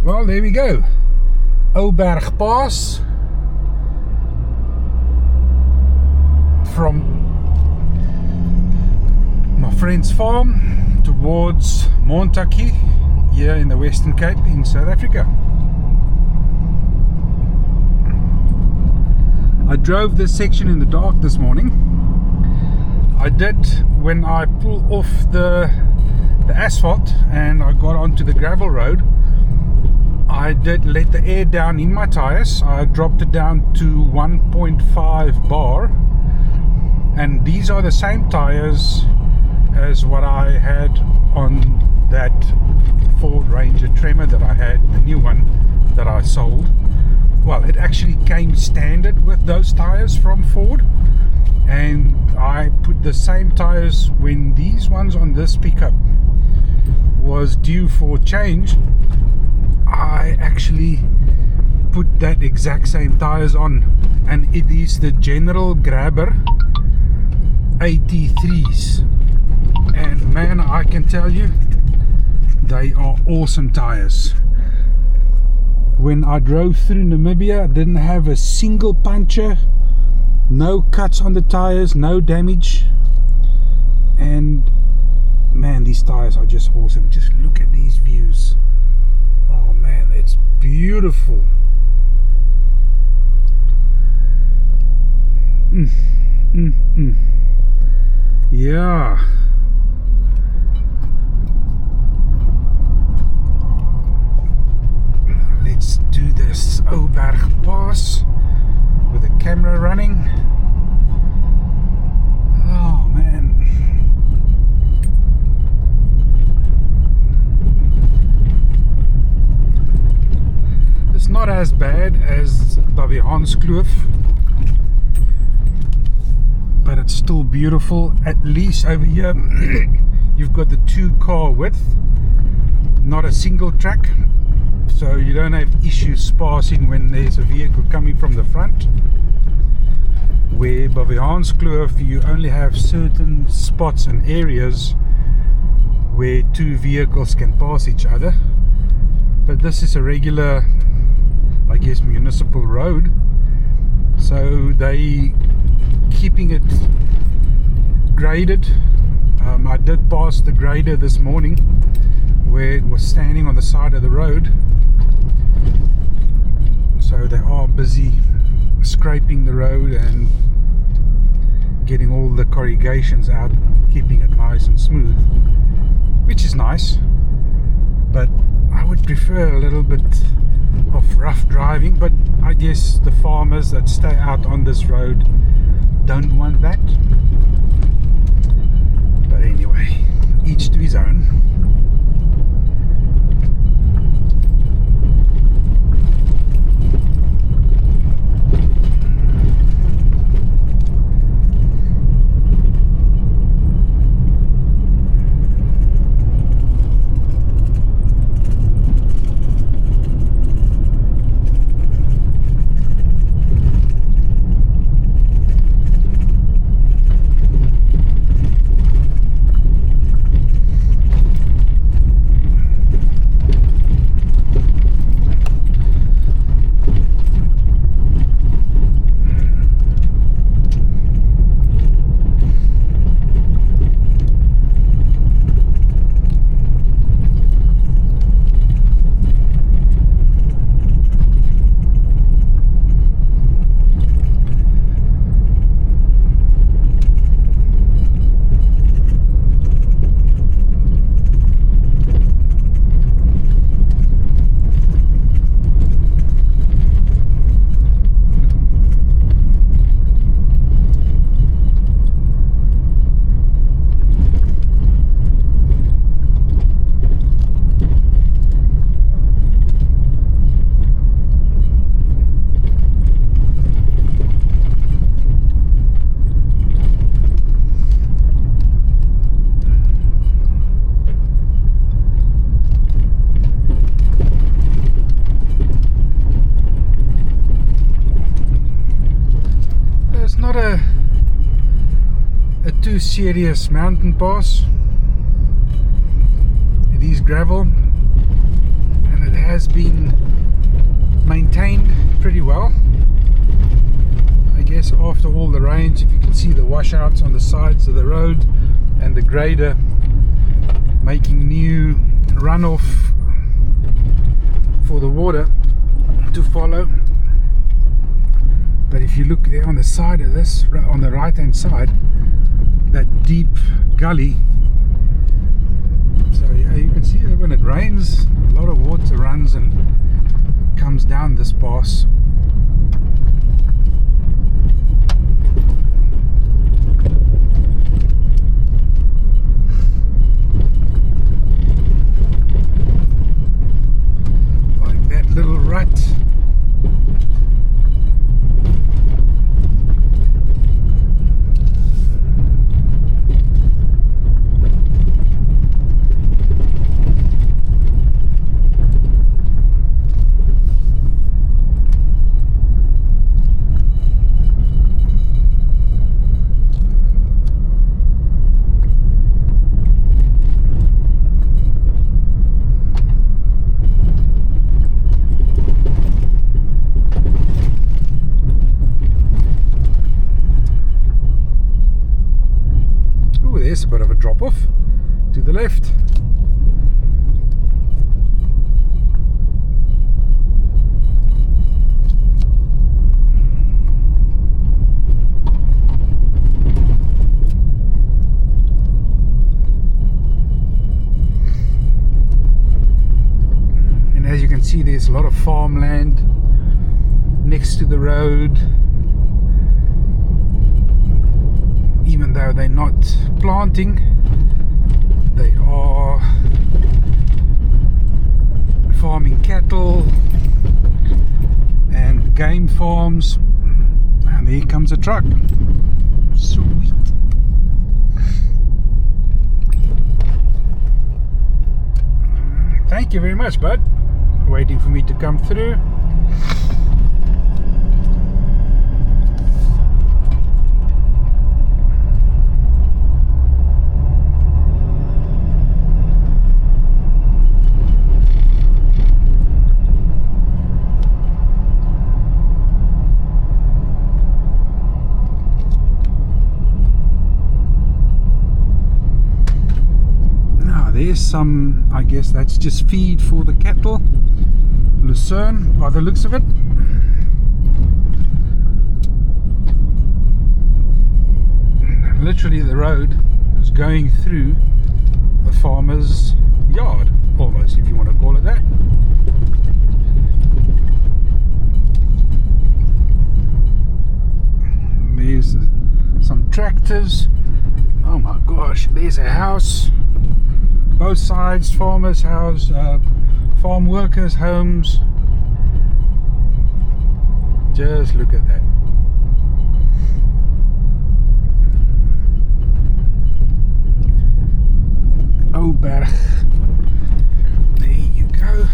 Well, there we go. Oberg Pass from my friend's farm towards M0ntagu here in the Western Cape in South Africa. I drove this section in the dark this morning. I did when I pulled off the asphalt and I got onto the gravel road. I did let the air down in my tires. I dropped it down to 1.5 bar, and these are the same tires as what I had on that Ford Ranger Tremor that I had, the new one that I sold. Well, it actually came standard with those tires from Ford, and I put the same tires when these ones on this pickup was due for change. I actually put that exact same tires on, and it is the General Grabber 83s, and man, I can tell you they are awesome tires. When I drove through Namibia, I didn't have a single puncture, no cuts on the tires, no damage, and man, these tires are just awesome. Just look at these views. Oh man, it's beautiful. Yeah. Let's do this Oberg Pass with the camera running. Oh man. It's not as bad as Baviaanskloof, but it's still beautiful. At least over here you've got the 2-car width, not a single track, so you don't have issues passing when there's a vehicle coming from the front. Where Baviaanskloof, you only have certain spots and areas where 2 vehicles can pass each other, but this is a regular, I guess, municipal road, so they keeping it graded. I did pass the grader this morning where it was standing on the side of the road, so they are busy scraping the road and getting all the corrugations out, keeping it nice and smooth, which is nice. But I would prefer a little bit of rough driving, but I guess the farmers that stay out on this road don't want that. But anyway, each to his own. too serious mountain pass. It is gravel and it has been maintained pretty well. I guess after all the rains, if you can see the washouts on the sides of the road and the grader making new runoff for the water to follow. But if you look there on the side of this, on the right hand side, that deep gully, so yeah, you can see that when it rains, a lot of water runs and comes down this pass. Like that little rut. There's a bit of a drop off to the left. And as you can see, there's a lot of farmland next to the road. Even though they're not planting, they are farming cattle and game farms. And there comes a truck. Sweet. Thank you very much, bud. Waiting for me to come through. There's some, I guess that's just feed for the cattle. Lucerne, by the looks of it. Literally the road is going through the farmer's yard, almost, if you want to call it that. There's some tractors. Oh my gosh, there's a house. Both sides, farmers' house, farm workers' homes. Just look at that. Oberg. There you go.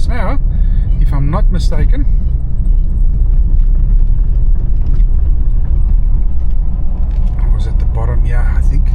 Now, if I'm not mistaken. I was at the bottom, yeah, I think.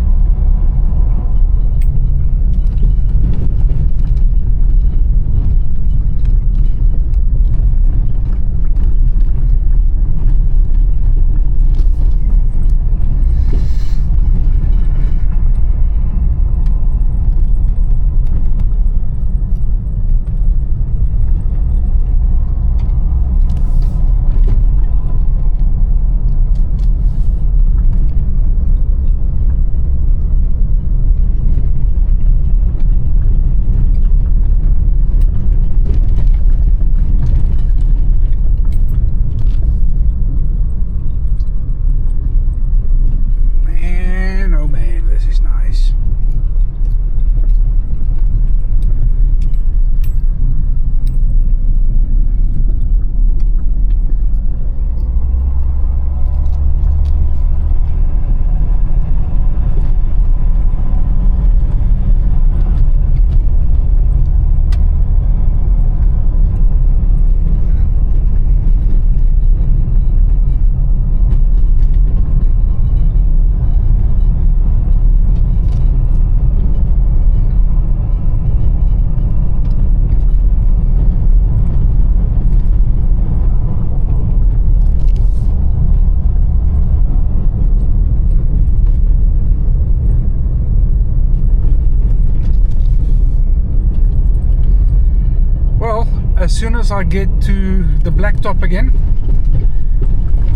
as soon as I get to the blacktop again,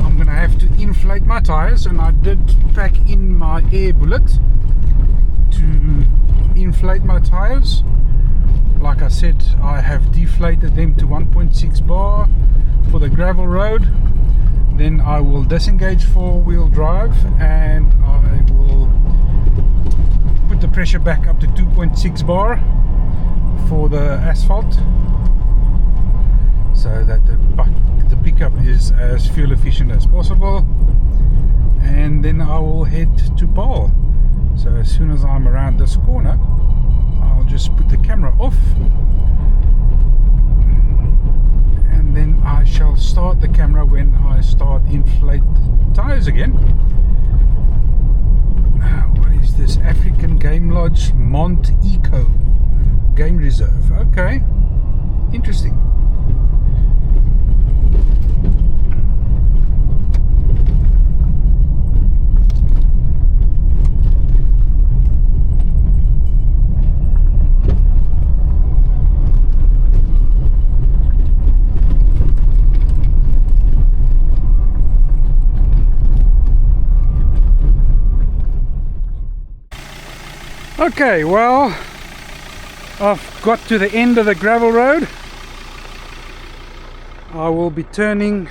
I'm gonna have to inflate my tires, and I did pack in my air bullet to inflate my tires. Like I said, I have deflated them to 1.6 bar for the gravel road. Then I will disengage four-wheel drive and I will put the pressure back up to 2.6 bar for the asphalt, so that the pickup is as fuel efficient as possible. And then I will head to Paarl. So as soon as I'm around this corner, I'll just put the camera off, and then I shall start the camera when I start inflate tires again. What is this? African Game Lodge M0ntagu Game Reserve. Okay, interesting. Okay, well, I've got to the end of the gravel road. I will be turning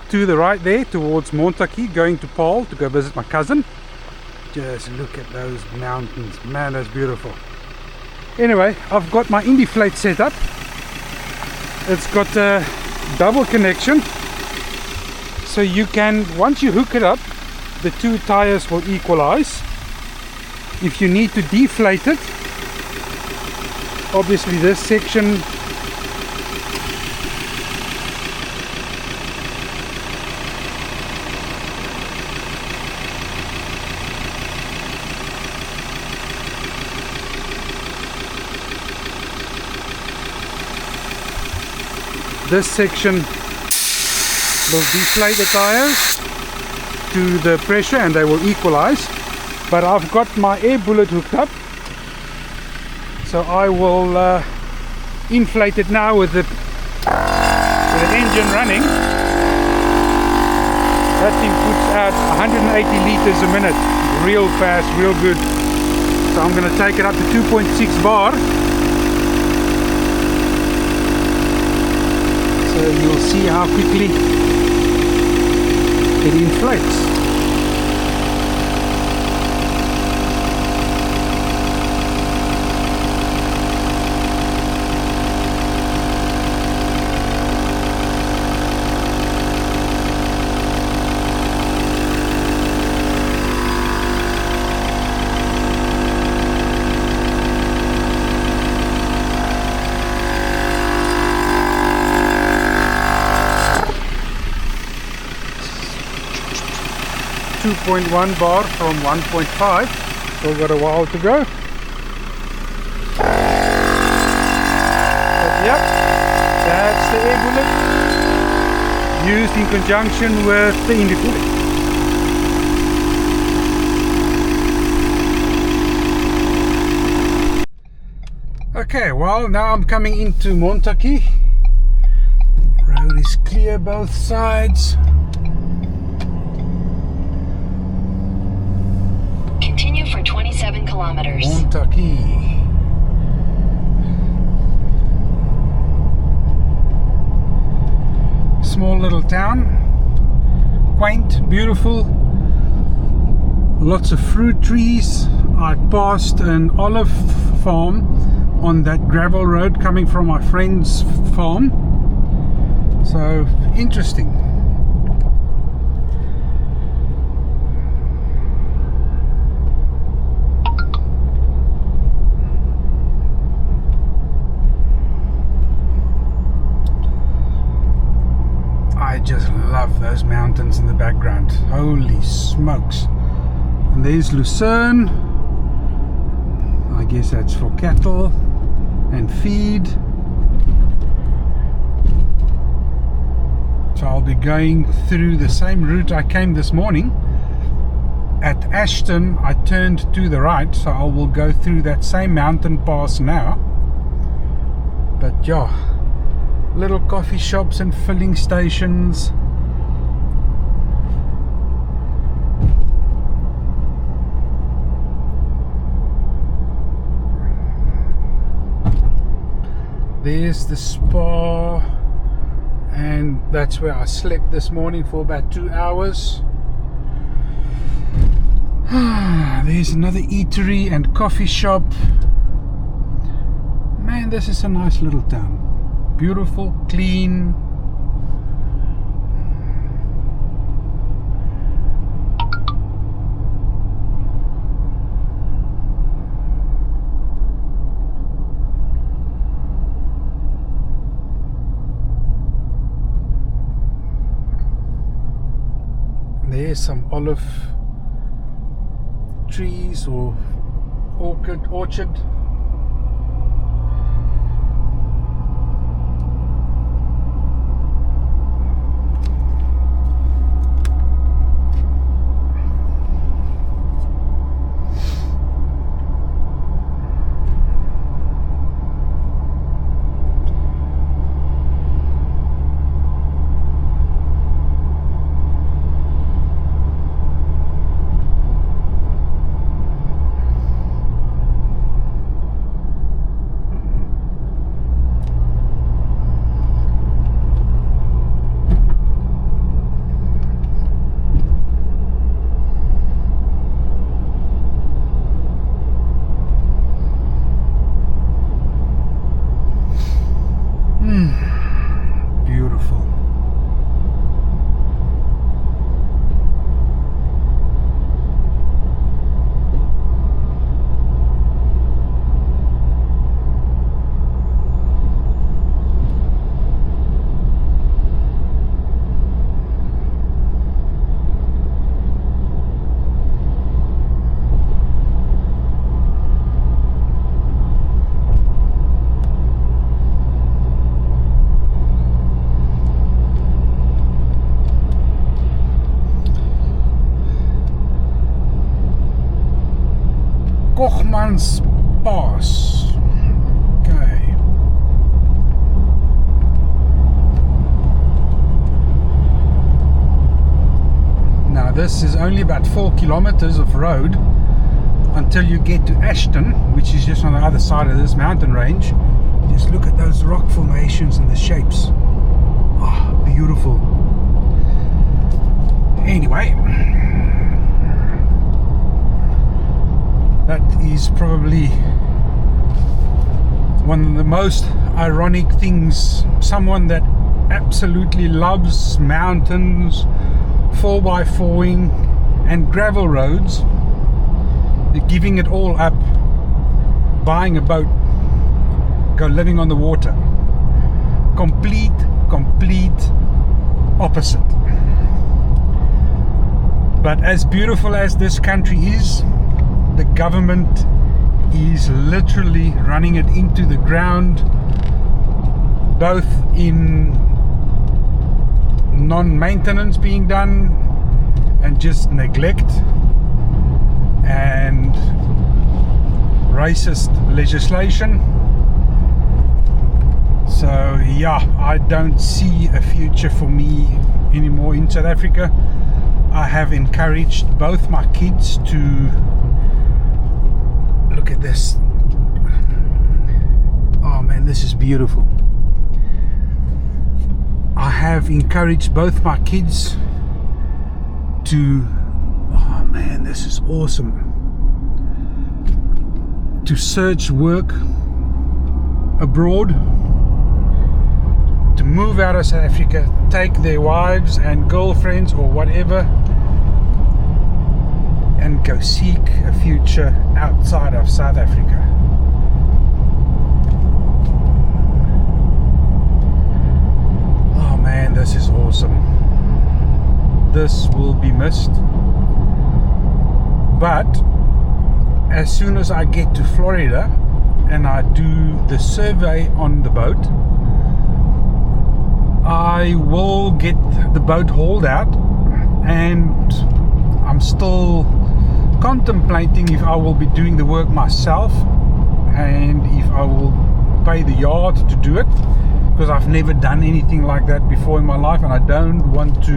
to the right there towards M0ntagu, going to Paarl to go visit my cousin. Just look at those mountains, man, that's beautiful. Anyway, I've got my Indiflate set up. It's got a double connection, so you can, once you hook it up, the two tires will equalize. If you need to deflate it, obviously this section will deflate the tires to the pressure and they will equalize. But I've got my air bullet hooked up, so I will inflate it now with the engine running. That thing puts out 180 liters a minute, real fast, real good. So I'm going to take it up to 2.6 bar. So you'll see how quickly it inflates. .1 bar from 1.5, still got a while to go. But yep, that's the air bullet used in conjunction with the Indiflate. Okay, well, now I'm coming into M0ntagu. Road is clear both sides. For 27 kilometers. M0ntagu. Small little town, quaint, beautiful, lots of fruit trees. I passed an olive farm on that gravel road coming from my friend's farm, so interesting. I just love those mountains in the background. Holy smokes. And there's Lucerne. I guess that's for cattle and feed. So I'll be going through the same route I came this morning. At Ashton I turned to the right, so I will go through that same mountain pass now. But yeah, little coffee shops and filling stations. There's the spa, and that's where I slept this morning for about 2 hours. There's another eatery and coffee shop. Man, this is a nice little town. Beautiful, clean. There's some olive trees or orchard. Beautiful. Kochman's Pass. Okay. Now this is only about 4 kilometers of road until you get to Ashton, which is just on the other side of this mountain range. Just look at those rock formations and the shapes. Oh, beautiful. Anyway, that is probably one of the most ironic things. Someone that absolutely loves mountains, 4x4ing and gravel roads, they're giving it all up, buying a boat, go living on the water. Complete opposite. But as beautiful as this country is, the government is literally running it into the ground, both in non-maintenance being done and just neglect and racist legislation. So yeah, I don't see a future for me anymore in South Africa. I have encouraged both my kids to look at this. Oh man, this is beautiful. I have encouraged both my kids to, oh man, this is awesome, to search work abroad, to move out of South Africa, take their wives and girlfriends or whatever, and go seek a future outside of South Africa. Oh man, this is awesome. This will be missed. But as soon as I get to Florida and I do the survey on the boat, I will get the boat hauled out, and I'm still contemplating if I will be doing the work myself and if I will pay the yard to do it, because I've never done anything like that before in my life, and I don't want to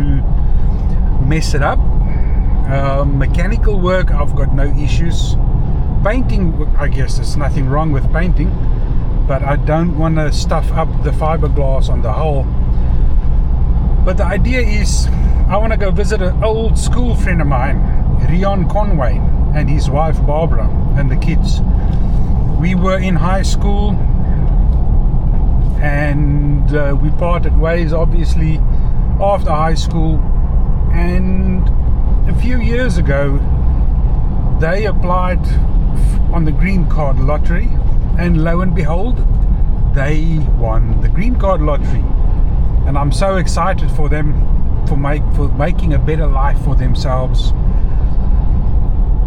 mess it up. Mechanical work, I've got no issues. Painting, I guess there's nothing wrong with painting, but I don't want to stuff up the fiberglass on the hull. But the idea is, I want to go visit an old school friend of mine, Rion Conway, and his wife Barbara, and the kids. We were in high school, and we parted ways obviously after high school, and a few years ago they applied on the green card lottery, and lo and behold, they won the green card lottery. And I'm so excited for them, for making a better life for themselves.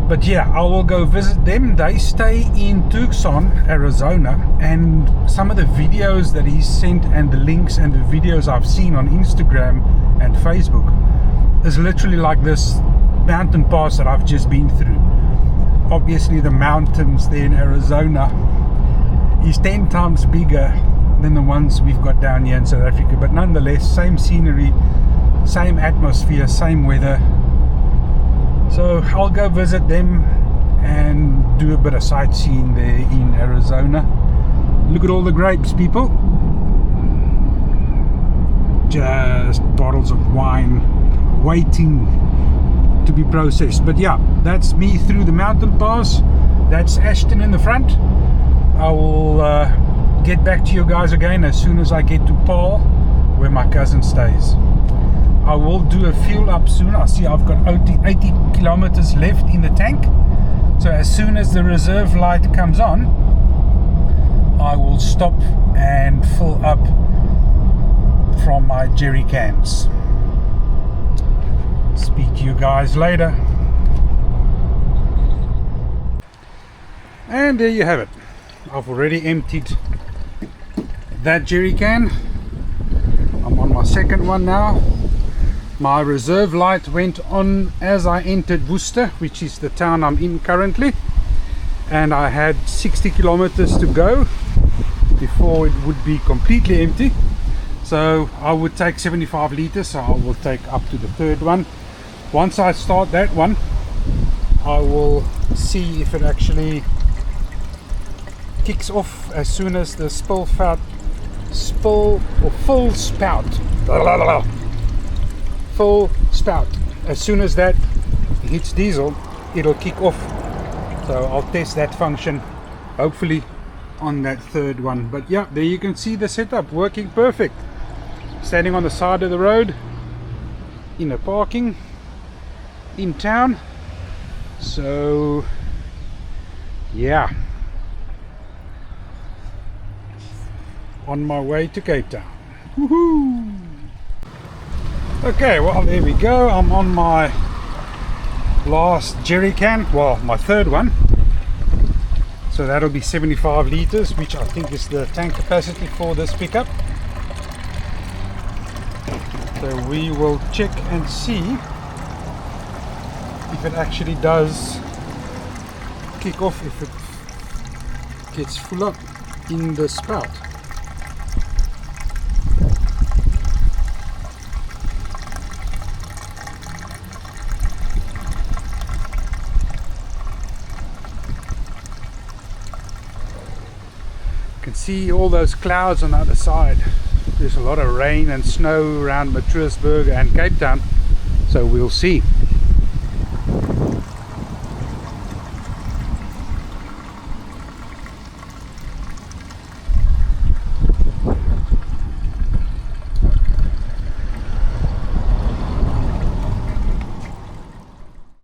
But yeah, I will go visit them. They stay in Tucson, Arizona, and some of the videos that he sent and the links and the videos I've seen on Instagram and Facebook is literally like this mountain pass that I've just been through. Obviously the mountains there in Arizona is 10 times bigger than the ones we've got down here in South Africa, but nonetheless, same scenery, same atmosphere, same weather. So I'll go visit them and do a bit of sightseeing there in Arizona. Look at all the grapes, people. Just bottles of wine waiting to be processed. But yeah, that's me through the mountain pass. That's Ashton in the front. I will get back to you guys again as soon as I get to Paarl, where my cousin stays. I will do a fuel up soon. I see I've got 80 kilometers left in the tank. So as soon as the reserve light comes on, I will stop and fill up from my jerry cans. Speak to you guys later. And there you have it. I've already emptied that jerry can. I'm on my second one now. My reserve light went on as I entered Worcester, which is the town I'm in currently, and I had 60 kilometers to go before it would be completely empty. So I would take 75 liters, so I will take up to the third one. Once I start that one, I will see if it actually kicks off as soon as the full spout full spout. As soon as that hits diesel, it'll kick off. So I'll test that function hopefully on that third one. But yeah, there you can see the setup working perfect. Standing on the side of the road in a parking in town. So yeah, on my way to Cape Town. Woohoo! Okay, well, there we go. I'm on my last jerry can, well, my third one. So that'll be 75 liters, which I think is the tank capacity for this pickup. So we will check and see if it actually does kick off, if it gets full up in the spout. Can see all those clouds on the other side. There's a lot of rain and snow around Matruisburg and Cape Town, so we'll see.